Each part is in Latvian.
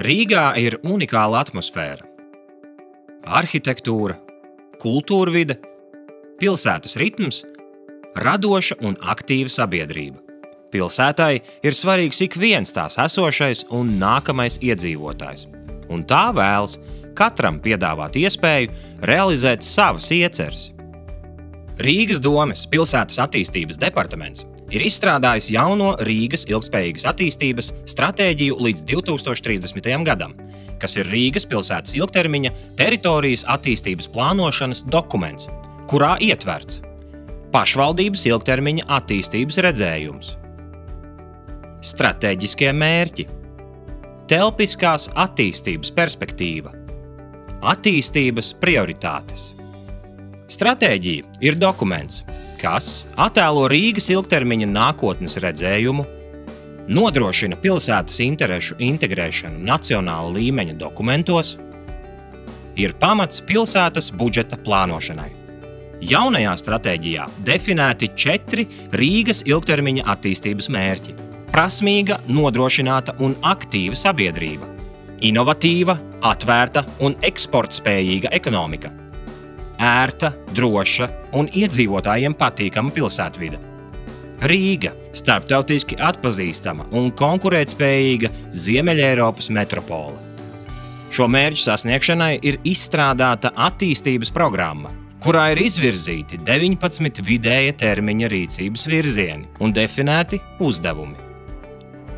Rīgā ir unikāla atmosfēra. Arhitektūra, kultūrvide, pilsētas ritms, radoša un aktīva sabiedrība. Pilsētai ir svarīgs ik viens tās esošais un nākamais iedzīvotājs. Un tā vēlas katram piedāvāt iespēju realizēt savas ieceres. Rīgas domes pilsētas attīstības departaments ir izstrādājis jauno Rīgas ilgtspējīgas attīstības stratēģiju līdz 2030. gadam, kas ir Rīgas pilsētas ilgtermiņa teritorijas attīstības plānošanas dokuments, kurā ietverts pašvaldības ilgtermiņa attīstības redzējums, stratēģiskie mērķi, telpiskās attīstības perspektīva, attīstības prioritātes. Stratēģija ir dokuments, kas attēlo Rīgas ilgtermiņa nākotnes redzējumu, nodrošina pilsētas interešu integrēšanu nacionāla līmeņa dokumentos, ir pamats pilsētas budžeta plānošanai. Jaunajā stratēģijā definēti 4 Rīgas ilgtermiņa attīstības mērķi – prasmīga, nodrošināta un aktīva sabiedrība, inovatīva, atvērta un eksportspējīga ekonomika, ērta, droša un iedzīvotājiem patīkama pilsētvide. Rīga – starptautiski atpazīstama un konkurētspējīga Ziemeļeiropas metropole. Šo mērķu sasniegšanai ir izstrādāta attīstības programma, kurā ir izvirzīti 19 vidēja termiņa rīcības virzieni un definēti uzdevumi.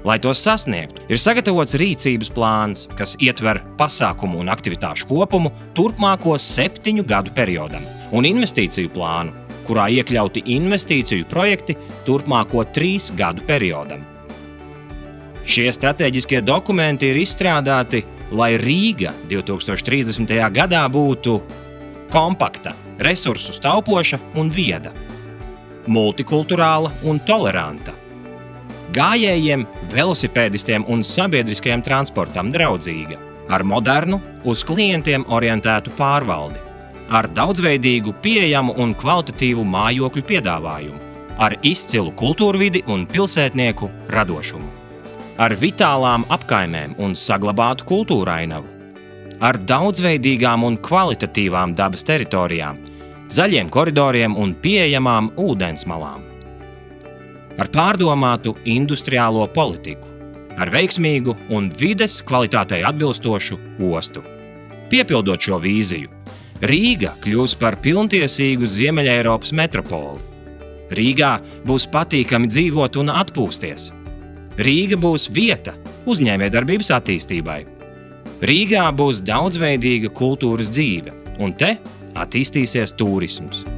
Lai tos sasniegtu, ir sagatavots rīcības plāns, kas ietver pasākumu un aktivitāšu kopumu turpmāko 7 gadu periodam, un investīciju plānu, kurā iekļauti investīciju projekti turpmāko 3 gadu periodam. Šie stratēģiskie dokumenti ir izstrādāti, lai Rīga 2030. gadā būtu kompakta, resursus taupoša un vieda, multikulturāla un toleranta, gājējiem, velosipēdistiem un sabiedriskajam transportam draudzīga, ar modernu, uz klientiem orientētu pārvaldi, ar daudzveidīgu, pieejamu un kvalitatīvu mājokļu piedāvājumu, ar izcilu kultūrvidi un pilsētnieku radošumu, ar vitālām apkaimēm un saglabātu kultūrainavu, ar daudzveidīgām un kvalitatīvām dabas teritorijām, zaļiem koridoriem un pieejamām ūdensmalām, ar pārdomātu industriālo politiku, ar veiksmīgu un vides kvalitātei atbilstošu ostu. Piepildot šo vīziju, Rīga kļūs par pilntiesīgu Ziemeļeiropas metropoli. Rīgā būs patīkami dzīvot un atpūsties. Rīga būs vieta uzņēmējdarbības attīstībai. Rīgā būs daudzveidīga kultūras dzīve, un te attīstīsies tūrisms.